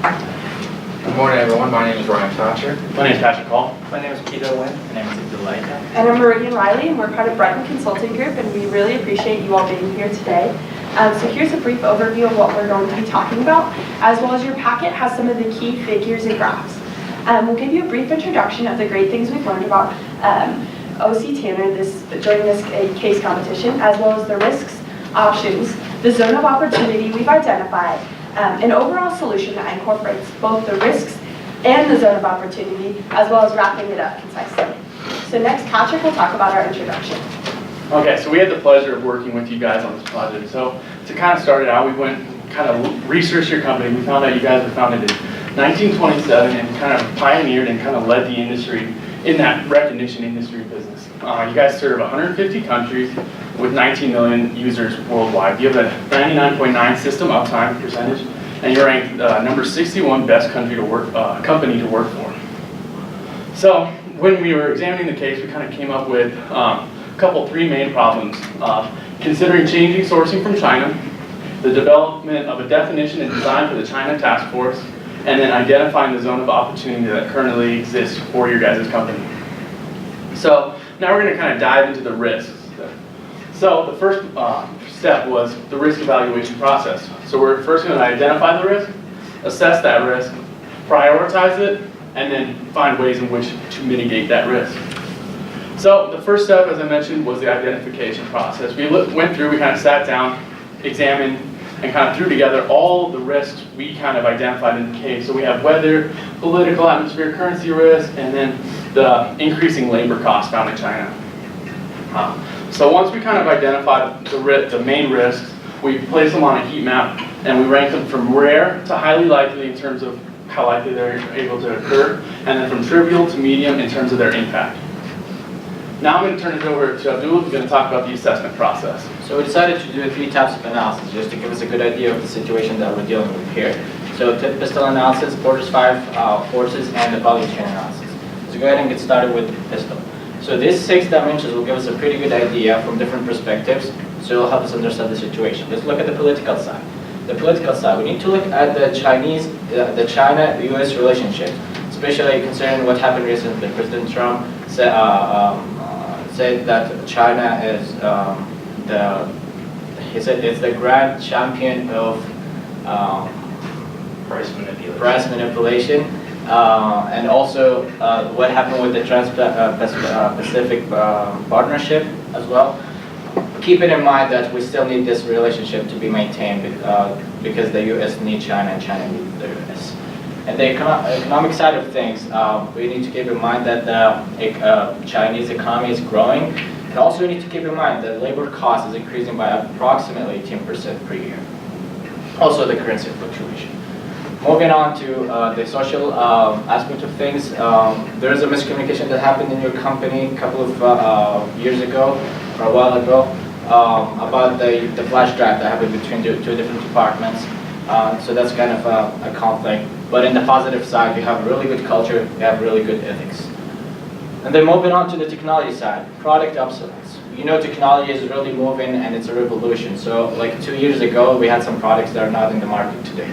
Good morning, everyone. My name is Ryan Thatcher. My name is Patrick Hall. My name is Peter Wynn. My name is Abdullah. And I'm Meridian Riley, and we're part of Brighton Consulting Group, and we really appreciate you all being here today. So here's a brief overview of what we're going to be talking about, as well as your packet has some of the key figures and graphs. We'll give you a brief introduction of the great things we've learned about OC Tanner during this case competition, as well as the risks, options, the zone of opportunity we've identified, an overall solution that incorporates both the risks and the zone of opportunity, as well as wrapping it up concisely. So next, Patrick will talk about our introduction. Okay, so we had the pleasure of working with you guys on this project. So to kind of start it out, we went and kind of researched your company. We found out you guys were founded in 1927 and kind of pioneered and kind of led the industry in that recognition industry business. You guys serve 150 countries with 19 million users worldwide. You have a 99.9 system uptime percentage, and you're ranked number 61 best company to work for. So when we were examining the case, we kind of came up with three main problems. Considering changing sourcing from China, the development of a definition and design for the China task force, and then identifying the zone of opportunity that currently exists for your guys' company. So now we're going to kind of dive into the risks. So the first step was the risk evaluation process. So we're first going to identify the risk, assess that risk, prioritize it, and then find ways in which to mitigate that risk. So the first step, as I mentioned, was the identification process. We went through, we kind of sat down, examined, and kind of threw together all the risks we kind of identified in the case. So we have weather, political, atmospheric, currency risk, and then the increasing labor costs found in China. So once we kind of identified the main risks, we placed them on a heat map, and we ranked them from rare to highly likely in terms of how likely they're able to occur, and then from trivial to medium in terms of their impact. Now I'm going to turn it over to Abdullah, who's going to talk about the assessment process. So we decided to do 3 types of analysis just to give us a good idea of the situation that we're dealing with here. So tip pistol analysis, Porter's 5 forces, and the value chain analysis. So go ahead and get started with the pistol. So these 6 dimensions will give us a pretty good idea from different perspectives, so it'll help us understand the situation. Let's look at the political side. The political side, we need to look at the China-US relationship, especially concerning what happened recently. President Trump said that China is he said it's the grand champion of price manipulation, and also what happened with the Trans-Pacific Partnership as well. Keeping in mind that we still need this relationship to be maintained because the U.S. needs China and China needs the U.S. And the economic side of things, we need to keep in mind that the Chinese economy is growing, and also we need to keep in mind that labor cost is increasing by approximately 10% per year. Also the currency fluctuation. Moving on to the social aspect of things, there is a miscommunication that happened in your company a couple of years ago, or a while ago, about the flash drive that happened between two different departments. So that's kind of a conflict. But in the positive side, you have really good culture, you have really good ethics. And then moving on to the technology side, product obsolescence. You know technology is really moving and it's a revolution. So like 2 years ago, we had some products that are not in the market today.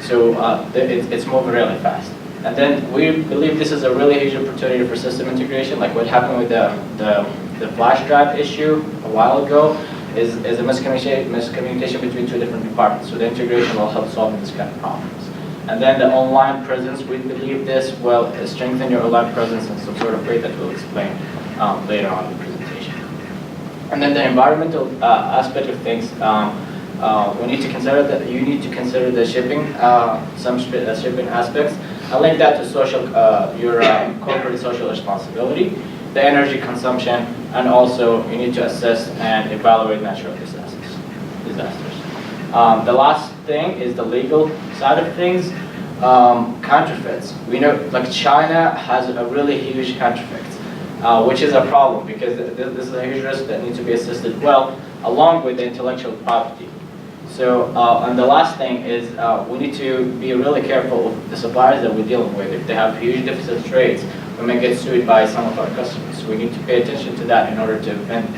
So it's moving really fast. And then we believe this is a really huge opportunity for system integration, like what happened with the flash drive issue a while ago is a miscommunication between 2 different departments. So the integration will help solving this kind of problems. And then the online presence, we believe this will strengthen your online presence in some sort of way that we'll explain later on in the presentation. And then the environmental aspect of things, we need to consider that you need to consider the shipping, some shipping aspects. I link that to social, your corporate social responsibility, the energy consumption, and also you need to assess and evaluate natural disasters. The last thing is the legal side of things. Counterfeits. We know like China has a really huge counterfeits, which is a problem because this is a huge risk that needs to be assessed well, along with the intellectual property. So, and the last thing is we need to be really careful of the suppliers that we're dealing with. If they have huge deficit rates, we may get sued by some of our customers. So we need to pay attention to that in order to prevent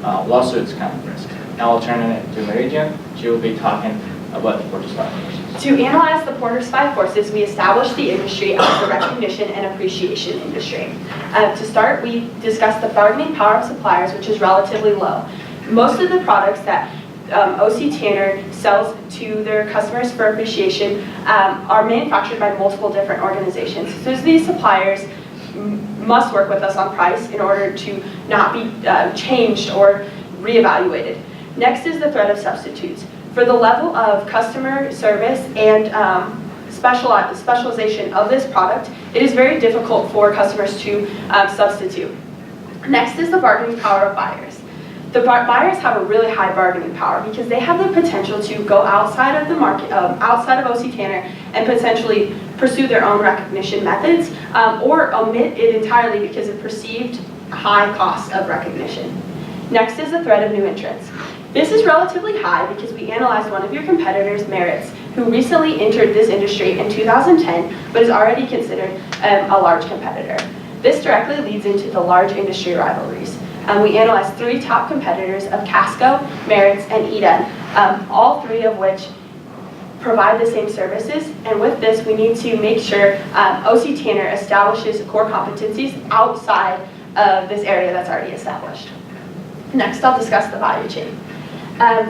lawsuits kind of risk. Now I'll turn it to Meridian. She will be talking about the Porter's Five Forces? To analyze the Porter's Five Forces, we established the industry as the recognition and appreciation industry. To start, we discussed the bargaining power of suppliers, which is relatively low. Most of the products that OC Tanner sells to their customers for appreciation are manufactured by multiple different organizations. So these suppliers must work with us on price in order to not be changed or reevaluated. Next is the threat of substitutes. For the level of customer service and specialization of this product, it is very difficult for customers to substitute. Next is the bargaining power of buyers. The buyers have a really high bargaining power because they have the potential to go outside of the market, outside of OC Tanner, and potentially pursue their own recognition methods or omit it entirely because of perceived high cost of recognition. Next is the threat of new entrants. This is relatively high because we analyzed one of your competitors, Merit's, who recently entered this industry in 2010, but is already considered a large competitor. This directly leads into the large industry rivalries. We analyzed 3 top competitors of Casco, Merit's, and Eden, all 3 of which provide the same services. And with this, we need to make sure OC Tanner establishes core competencies outside of this area that's already established. Next, I'll discuss the value chain.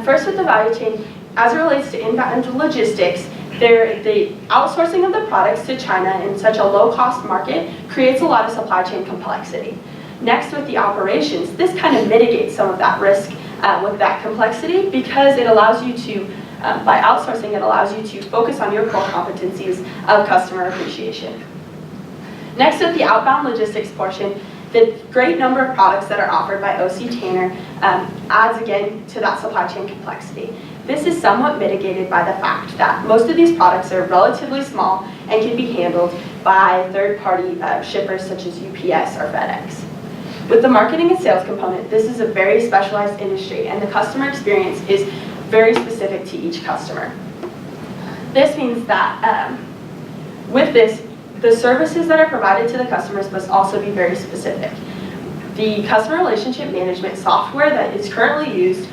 First, with the value chain, as it relates to inbound logistics, the outsourcing of the products to China in such a low-cost market creates a lot of supply chain complexity. Next, with the operations, this kind of mitigates some of that risk with that complexity because it allows you to, by outsourcing, it allows you to focus on your core competencies of customer appreciation. Next, with the outbound logistics portion, the great number of products that are offered by OC Tanner adds again to that supply chain complexity. This is somewhat mitigated by the fact that most of these products are relatively small and can be handled by third-party shippers such as UPS or FedEx. With the marketing and sales component, this is a very specialized industry and the customer experience is very specific to each customer. This means that with this, the services that are provided to the customers must also be very specific. The customer relationship management software that is currently used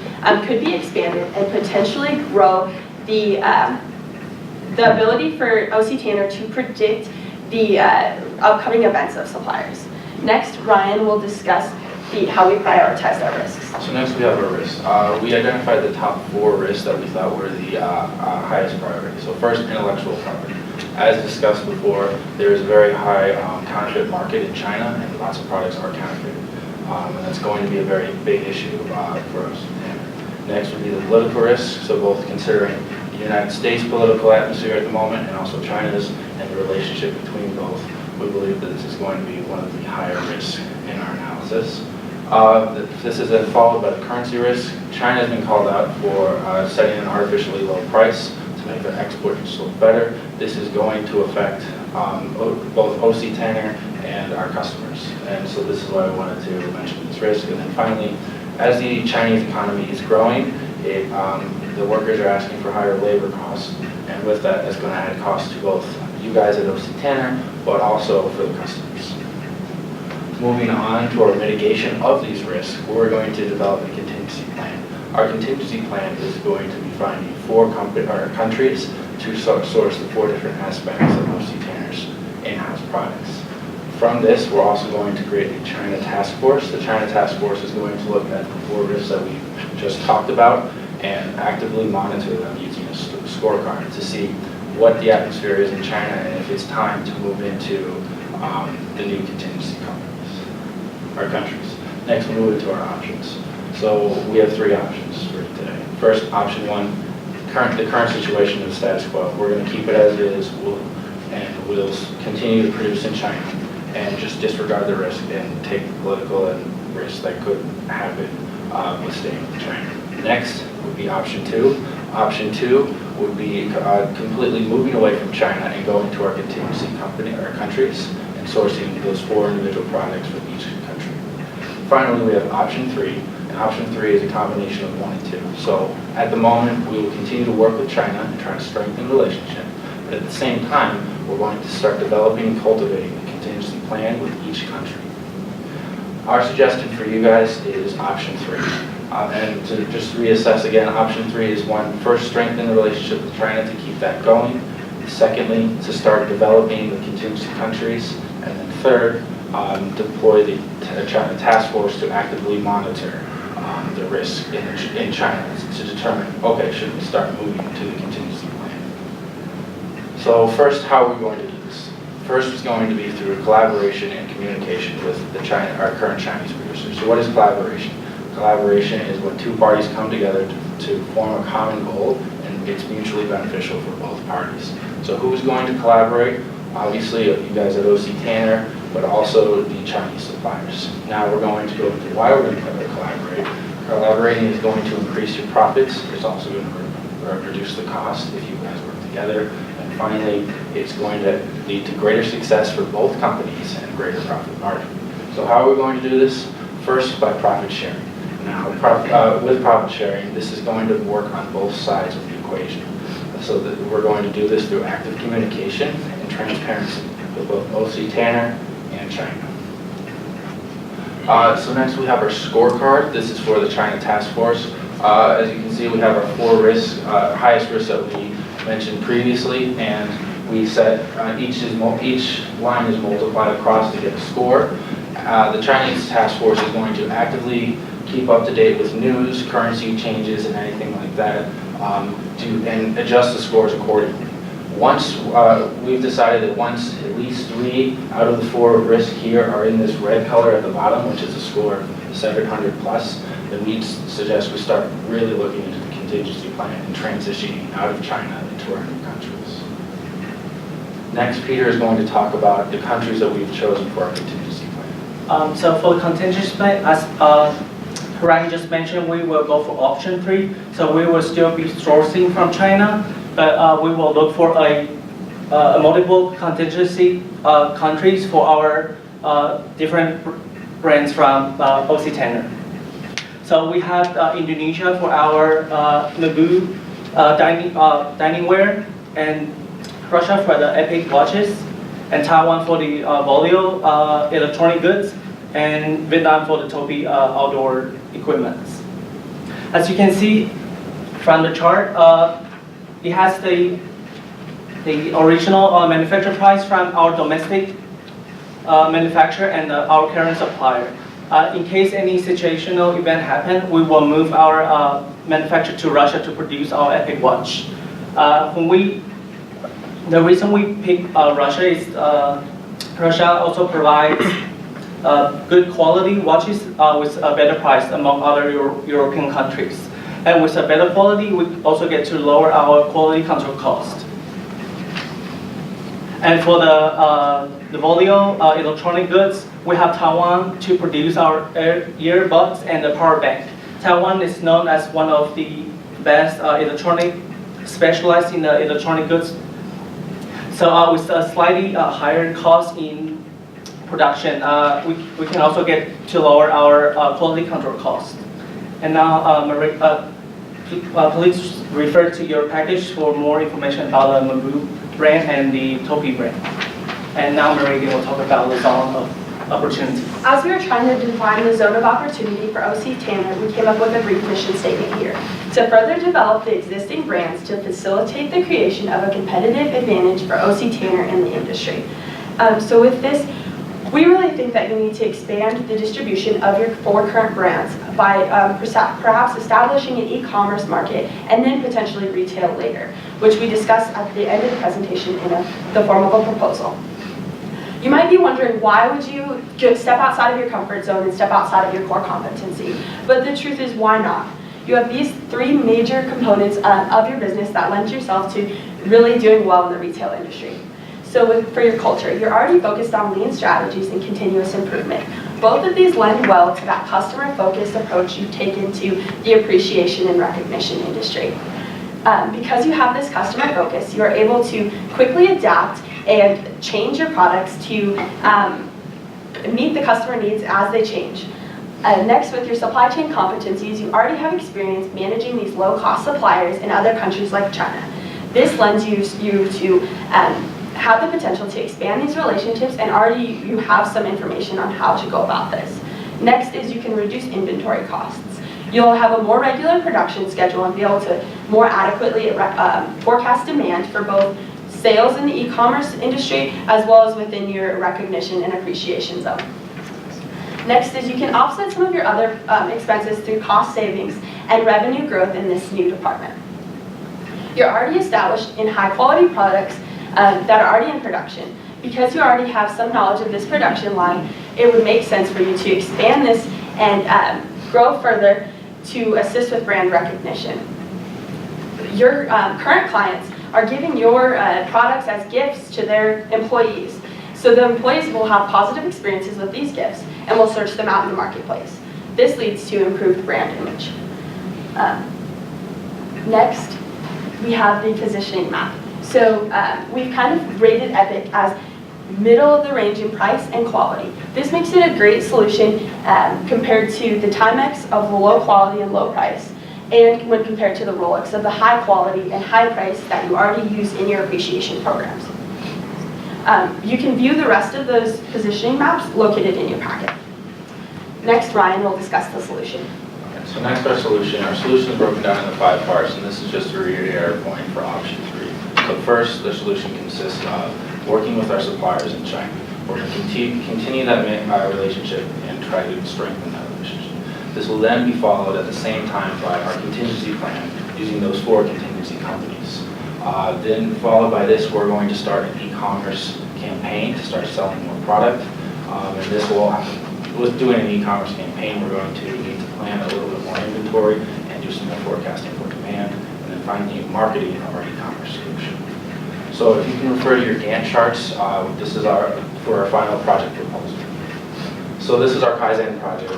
could be expanded and potentially grow the ability for OC Tanner to predict the upcoming events of suppliers. Next, Ryan will discuss how we prioritize our risks. So next we have our risks. We identified the top 4 risks that we thought were the highest priority. So first, intellectual property. As discussed before, there is a very high counterfeit market in China, and lots of products are counterfeit. And that's going to be a very big issue for us. And next would be the political risk. So both considering the United States political atmosphere at the moment and also China's and the relationship between both, we believe that this is going to be one of the higher risks in our analysis. This is then followed by the currency risk. China has been called out for setting an artificially low price to make their exports look better. This is going to affect both OC Tanner and our customers. And so this is why we wanted to mention this risk. And then finally, as the Chinese economy is growing, the workers are asking for higher labor costs. And with that, it's going to add costs to both you guys at OC Tanner, but also for the customers. Moving on to our mitigation of these risks, we're going to develop a contingency plan. Our contingency plan is going to be finding 4 countries to source the 4 different aspects of OC Tanner's in-house products. From this, we're also going to create a China task force. The China task force is going to look at the 4 risks that we just talked about and actively monitor them using a scorecard to see what the atmosphere is in China and if it's time to move into the new contingency countries. Next, we'll move into our options. So we have 3 options for today. First, option 1, the current situation is status quo. We're going to keep it as it is, and we'll continue to produce in China and just disregard the risk and take the political and risks that could happen with staying in China. Next would be option 2. Option 2 would be completely moving away from China and going to our contingency countries and sourcing those 4 individual products from each country. Finally, we have option 3, and option 3 is a combination of 1 and 2. So at the moment, we will continue to work with China and try to strengthen the relationship, but at the same time, we're going to start developing and cultivating a contingency plan with each country. Our suggestion for you guys is option 3. And to just reassess again, option 3 is one, first strengthen the relationship with China to keep that going. Secondly, to start developing the contingency countries. And then third, deploy the China task force to actively monitor the risk in China to determine, okay, should we start moving to the contingency plan? So first, how are we going to do this? First is going to be through collaboration and communication with our current Chinese producers. So what is collaboration? Collaboration is when two parties come together to form a common goal, and it's mutually beneficial for both parties. So who's going to collaborate? Obviously, you guys at OC Tanner, but also the Chinese suppliers. Now we're going to go into why we're going to collaborate. Collaborating is going to increase your profits. It's also going to reduce the cost if you guys work together. And finally, it's going to lead to greater success for both companies and greater profit margin. So how are we going to do this? First, by profit sharing. Now, with profit sharing, this is going to work on both sides of the equation. So that we're going to do this through active communication and transparency with both OC Tanner and China. So next we have our scorecard. This is for the China Task Force. As you can see, we have our 4 risks, highest risks that we mentioned previously, and we set each line is multiplied across to get a score. The Chinese Task Force is going to actively keep up to date with news, currency changes, and anything like that, and adjust the scores accordingly. Once we've decided that once at least 3 out of the 4 risks here are in this red color at the bottom, which is a score of 700 plus, then we suggest we start really looking into the contingency plan and transitioning out of China into our new countries. Next, Peter is going to talk about the countries that we've chosen for our contingency plan. So for the contingency plan, as Ryan just mentioned, we will go for option 3. So we will still be sourcing from China, but we will look for a multiple contingency countries for our different brands from OC Tanner. So we have Indonesia for our Naboo diningware, and Russia for the Epic watches, and Taiwan for the Volio electronic goods, and Vietnam for the Tobii outdoor equipment. As you can see from the chart, it has the original manufacturer price from our domestic manufacturer and our current supplier. In case any situational event happen, we will move our manufacturer to Russia to produce our Epic watch. The reason we pick Russia is Russia also provides good quality watches with a better price among other European countries. And with a better quality, we also get to lower our quality control cost. And for the Volio electronic goods, we have Taiwan to produce our earbuds and the power bank. Taiwan is known as one of the best specialized in the electronic goods. So with a slightly higher cost in production, we can also get to lower our quality control cost. And now, Marie, please refer to your package for more information about the Naboo brand and the Tobii brand. And now Meridian will talk about the zone of opportunity. As we were trying to define the zone of opportunity for OC Tanner, we came up with a brief mission statement here. To further develop the existing brands to facilitate the creation of a competitive advantage for OC Tanner in the industry. So with this, we really think that you need to expand the distribution of your 4 current brands by perhaps establishing an e-commerce market and then potentially retail later, which we discussed at the end of the presentation in the form of a proposal. You might be wondering, why would you step outside of your comfort zone and step outside of your core competency? But the truth is, why not? You have these 3 major components of your business that lend yourself to really doing well in the retail industry. So for your culture, you're already focused on lean strategies and continuous improvement. Both of these lend well to that customer-focused approach you've taken to the appreciation and recognition industry. Because you have this customer focus, you are able to quickly adapt and change your products to meet the customer needs as they change. Next, with your supply chain competencies, you already have experience managing these low-cost suppliers in other countries like China. This lends you to have the potential to expand these relationships, and already you have some information on how to go about this. Next is you can reduce inventory costs. You'll have a more regular production schedule and be able to more adequately forecast demand for both sales in the e-commerce industry as well as within your recognition and appreciation zone. Next is you can offset some of your other expenses through cost savings and revenue growth in this new department. You're already established in high quality products that are already in production. Because you already have some knowledge of this production line, it would make sense for you to expand this and grow further to assist with brand recognition. Your current clients are giving your products as gifts to their employees. So the employees will have positive experiences with these gifts and will search them out in the marketplace. This leads to improved brand image. Next, we have the positioning map. So we've kind of rated Epic as middle of the range in price and quality. This makes it a great solution compared to the Timex of the low quality and low price, and when compared to the Rolex of the high quality and high price that you already use in your appreciation programs. You can view the rest of those positioning maps located in your packet. Next, Ryan will discuss the solution. Okay, so next, our solution is broken down into 5 parts, and this is just to reiterate our point for option 3. So first, the solution consists of working with our suppliers in China. We're going to continue that relationship and try to strengthen that relationship. This will then be followed at the same time by our contingency plan using those 4 contingency companies. Then followed by this, we're going to start an e-commerce campaign to start selling more product. And this will happen. With doing an e-commerce campaign, we're going to need to plan a little bit more inventory and do some more forecasting for demand, and then finally marketing of our e-commerce solution. So if you can refer to your Gantt charts, this is for our final project proposal. So this is our Kaizen project,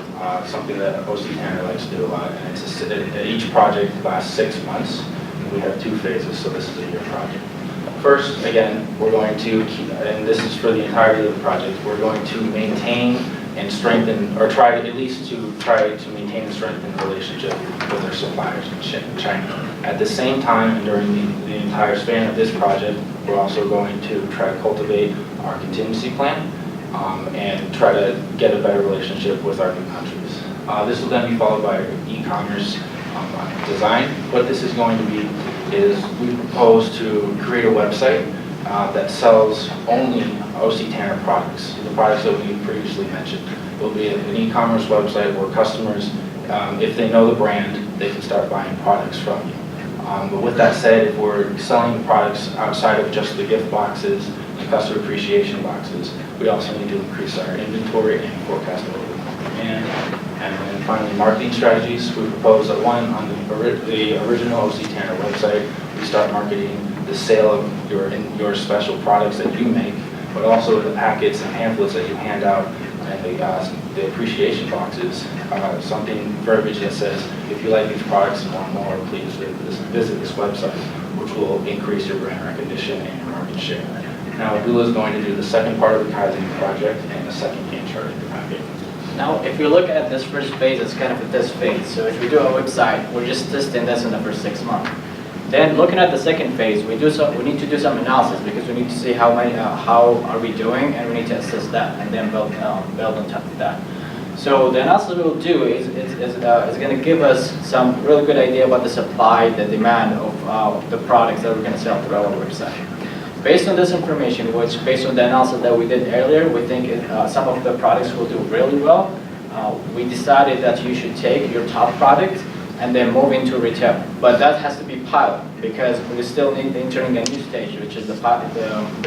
something that OC Tanner likes to do, and each project lasts 6 months. And we have 2 phases, so this is a year project. First, again, we're going to keep, and this is for the entirety of the project, we're going to maintain and strengthen, or try to maintain and strengthen the relationship with our suppliers in China. At the same time, and during the entire span of this project, we're also going to try to cultivate our contingency plan and try to get a better relationship with our new countries. This will then be followed by e-commerce design. What this is going to be is we propose to create a website that sells only OC Tanner products, the products that we previously mentioned. It will be an e-commerce website where customers, if they know the brand, they can start buying products from you. But with that said, if we're selling products outside of just the gift boxes, the customer appreciation boxes, we also need to increase our inventory and forecast a little bit more demand. And then finally, marketing strategies. We propose that one, on the original OC Tanner website, we start marketing the sale of your special products that you make, but also the packets and pamphlets that you hand out and the appreciation boxes, something verbiage that says, if you like these products and want more, please visit this website, which will increase your brand recognition and your market share. Now, Abdullah is going to do the second part of the Kaizen project and the second Gantt chart of the packet. Now, if you look at this first phase, it's kind of a test phase. So if we do a website, we're just testing this in the first 6 months. Then looking at the second phase, we need to do some analysis because we need to see how are we doing, and we need to assess that and then build on top of that. So the analysis we will do is going to give us some really good idea about the supply, the demand of the products that we're going to sell through our website. Based on this information, which based on the analysis that we did earlier, we think some of the products will do really well. We decided that you should take your top product and then move into retail. But that has to be pilot because we still need entering a new stage, which is the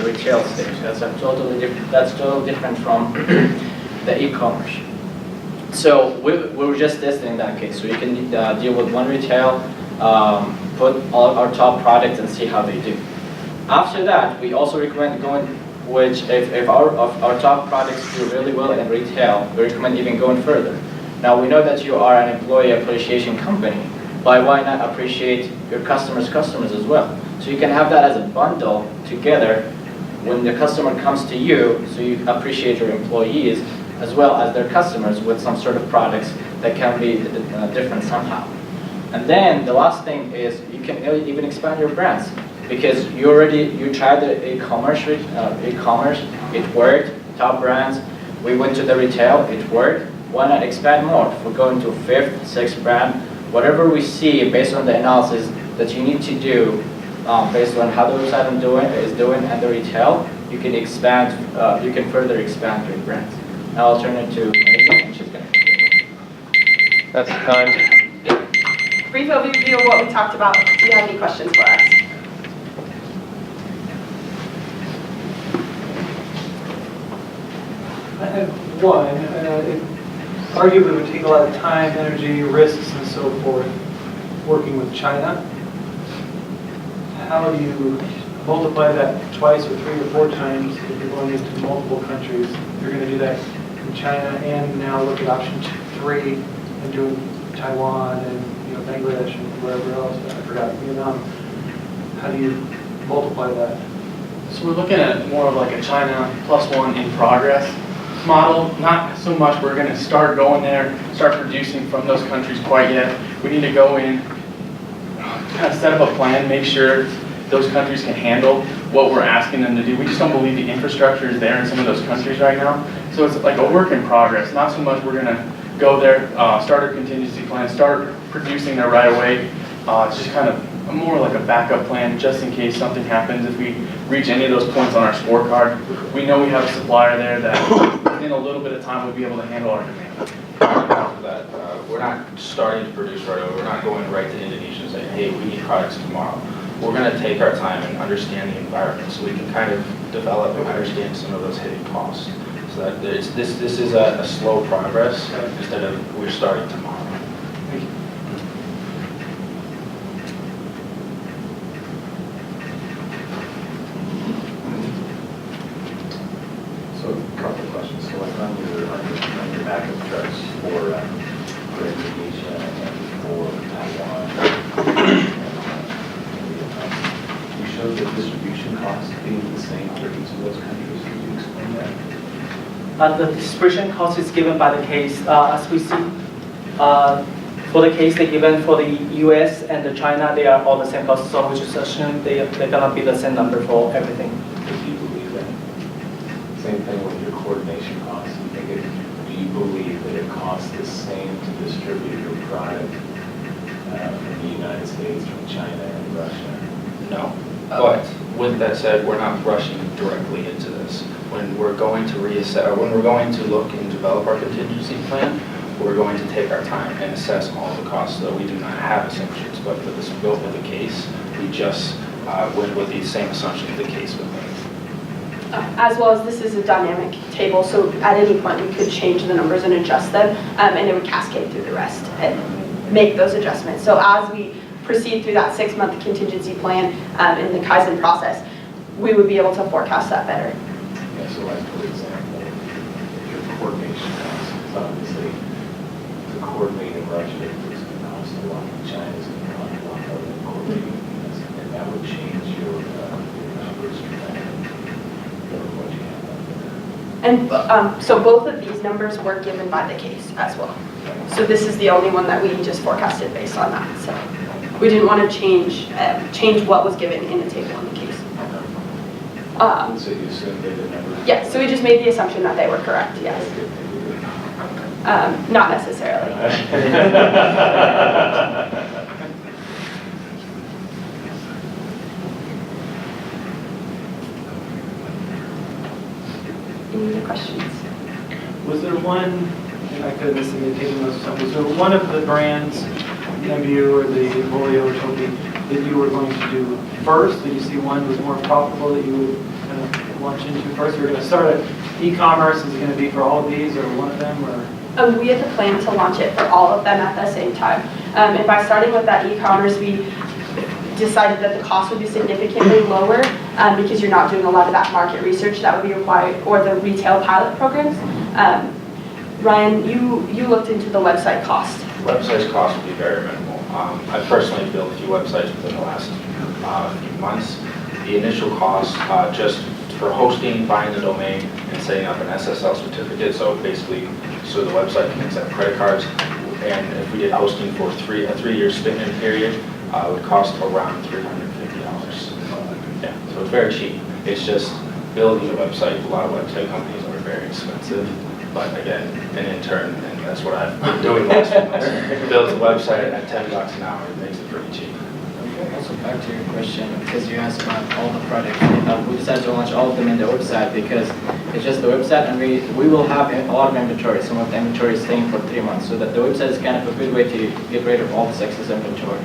retail stage. That's totally different from the e-commerce. So we were just testing in that case. So you can deal with one retail, put all our top products and see how they do. After that, we also recommend going, which if our top products do really well in retail, we recommend even going further. Now we know that you are an employee appreciation company, but why not appreciate your customers' customers as well? So you can have that as a bundle together when the customer comes to you, so you appreciate your employees as well as their customers with some sort of products that can be different somehow. And then the last thing is you can even expand your brands because you tried the e-commerce, it worked, top brands. We went to the retail, it worked. why not expand more? If we're going to fifth, sixth brand, whatever we see based on the analysis that you need to do, based on how the website is doing and the retail, you can expand, you can further expand your brand. Now I'll turn it to Megan, and she's gonna. That's the time. Brief overview of what we talked about. Do you have any questions for us? I have one. It arguably would take a lot of time, energy, risks, and so forth working with China. How do you multiply that twice or 3 or 4 times if you're going into multiple countries? You're going to do that in China and now look at option 3 and doing Taiwan and Bangladesh and wherever else. I forgot, Vietnam. How do you multiply that? So we're looking at more of like a China +1 in progress model. Not so much we're going to start going there, start producing from those countries quite yet. We need to go in, kind of set up a plan, make sure those countries can handle what we're asking them to do. We just don't believe the infrastructure is there in some of those countries right now. So it's like a work in progress. Not so much we're going to go there, start our contingency plan, start producing there right away. It's just kind of more like a backup plan just in case something happens. If we reach any of those points on our scorecard, we know we have a supplier there that within a little bit of time would be able to handle our demand. We're not starting to produce right away. We're not going right to Indonesia and saying, hey, we need products tomorrow. We're going to take our time and understand the environment so we can kind of develop and understand some of those hidden costs. So that this is a slow progress instead of we're starting tomorrow. So a couple of questions. So like on your backup trucks for Indonesia and for Taiwan, you showed the distribution costs being the same for each of those countries. Could you explain that? The distribution cost is given by the case, as we see. For the case they given for the US and the China, they are all the same cost, so we just assume they're gonna be the same number for everything. Do you believe that? Same thing with your coordination costs. Do you believe that it costs the same to distribute your product from the United States, from China, and Russia? No. But with that said, we're not rushing directly into this. When we're going to when we're going to look and develop our contingency plan, we're going to take our time and assess all the costs. So we do not have assumptions, but for the scope of the case, we just went with the same assumptions the case would make. As well as this is a dynamic table, so at any point we could change the numbers and adjust them, and it would cascade through the rest and make those adjustments. So as we proceed through that 6-month contingency plan in the Kaizen process, we would be able to forecast that better. Yeah, so like for example, your coordination costs, because obviously to coordinate in Russia is going to cost a lot, China's going to cost a lot more than coordinating, and that would change your numbers dramatically from what you have up there. And so both of these numbers were given by the case as well. So this is the only one that we just forecasted based on that. So we didn't want to change what was given in the table in the case. So you assume that the numbers? Yeah, so we just made the assumption that they were correct, yes. Not necessarily. Any other questions? Was there one, and I could have been taking those, was there one of the brands, the MBU or the Volio or Toki, that you were going to do first? Did you see one was more profitable that you would kind of launch into first? You're going to start at e-commerce, is it going to be for all of these or one of them? Or? We had the plan to launch it for all of them at the same time. And by starting with that e-commerce, we decided that the cost would be significantly lower because you're not doing a lot of that market research that would be required, or the retail pilot programs. Ryan, you looked into the website cost. Website cost would be very minimal. I personally built a few websites within the last few months. The initial cost, just for hosting, buying the domain, and setting up an SSL certificate, so basically, so the website can accept credit cards, and if we did hosting for a 3-year spin-in period, it would cost around $350. Yeah, so it's very cheap. It's just building a website. A lot of website companies are very expensive, but again, an intern and That's what I've been doing the last few months. Built a website at $10 an hour, it makes it pretty cheap. Also back to your question, because you asked about all the products, we decided to launch all of them in the website because it's just the website, and we will have a lot of inventory. Some of the inventory is staying for 3 months, so that the website is kind of a good way to get rid of all this excess inventory.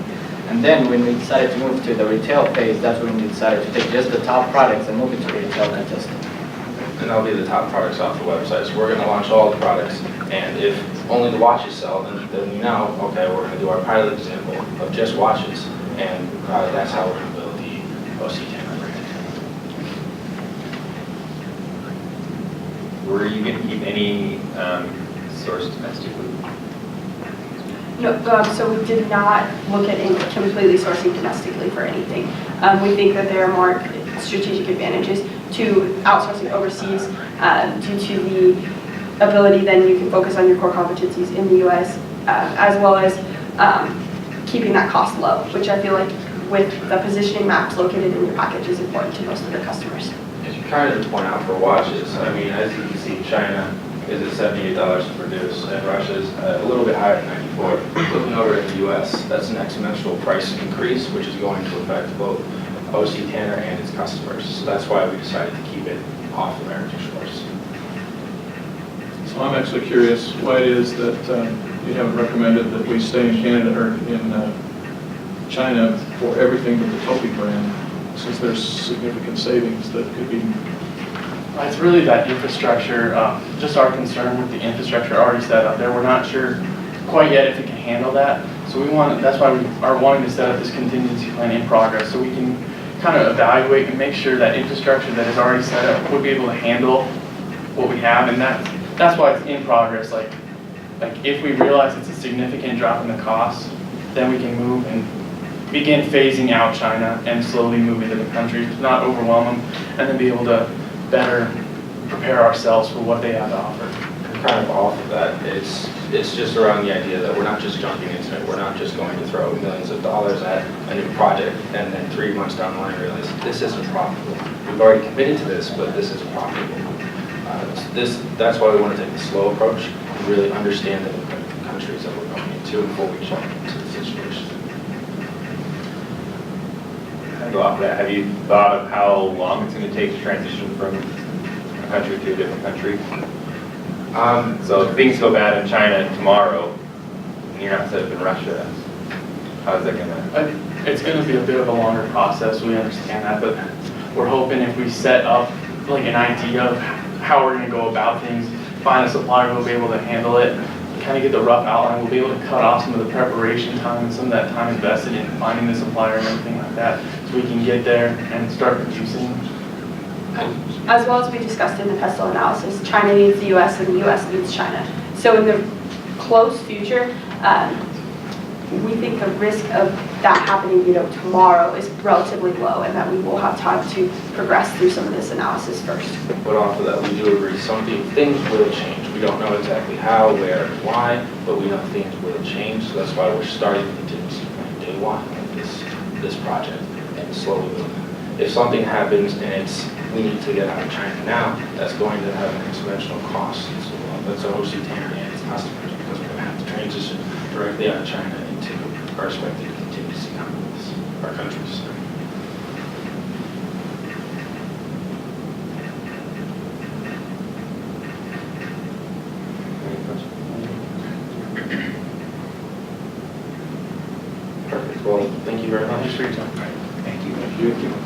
And then when we decided to move to the retail phase, that's when we decided to take just the top products and move it to retail and test it. And that'll be the top products off the website. So we're going to launch all the products, and if only the watches sell, then we know, okay, we're going to do our pilot example of just watches, and that's how we're going to build the OC Tanner brand. Were you going to keep any source domestically? No, so we did not look at completely sourcing domestically for anything. We think that there are more strategic advantages to outsourcing overseas due to the ability then you can focus on your core competencies in the US, as well as keeping that cost low, which I feel like with the positioning maps located in your package is important to most of the customers. As you kind of point out for watches, I mean, as you can see, China is at $78 to produce, and Russia's a little bit higher at $94. Looking over at the US, that's an exponential price increase, which is going to affect both OC Tanner and its customers. So that's why we decided to keep it off American shores. So I'm actually curious why it is that you haven't recommended that we stay in Canada or in China for everything but the Topi brand, since there's significant savings that could be. It's really that infrastructure, just our concern with the infrastructure already set up there. We're not sure quite yet if it can handle that. So that's why we are wanting to set up this contingency plan in progress, so we can kind of evaluate and make sure that infrastructure that is already set up will be able to handle what we have, and that's why it's in progress. Like if we realize it's a significant drop in the cost, then we can move and begin phasing out China and slowly move into the country, not overwhelm them, and then be able to better prepare ourselves for what they have to offer. Kind of off of that, it's just around the idea that we're not just jumping into it. We're not just going to throw millions of dollars at a new project and then 3 months down the line realize this isn't profitable. We've already committed to this, but this isn't profitable. That's why we want to take the slow approach and really understand the countries that we're going into before we jump into the situation. Go off of that, have you thought of how long it's going to take to transition from a country to a different country? So if things go bad in China tomorrow, and you're not set up in Russia, how's that going to? It's going to be a bit of a longer process, we understand that, but we're hoping if we set up like an idea of how we're going to go about things, find a supplier who will be able to handle it, kind of get the rough outline, we'll be able to cut off some of the preparation time and some of that time invested in finding the supplier and everything like that, so we can get there and start producing. As well as we discussed in the pestle analysis, China needs the US and the US needs China. So in the close future, we think the risk of that happening, tomorrow is relatively low, and that we will have time to progress through some of this analysis first. But off of that, we do agree things will change. We don't know exactly how, where, and why, but we know things will change. So that's why we're starting the contingency plan day one of this project and slowly moving. If something happens and we need to get out of China now, that's going to have an exponential cost. So that's OC Tanner and its customers, because we're going to have to transition directly out of China into our respective contingency companies, our countries. Perfect. Well, thank you very much. Thanks for your time. Thank you. Thank you. Thank you.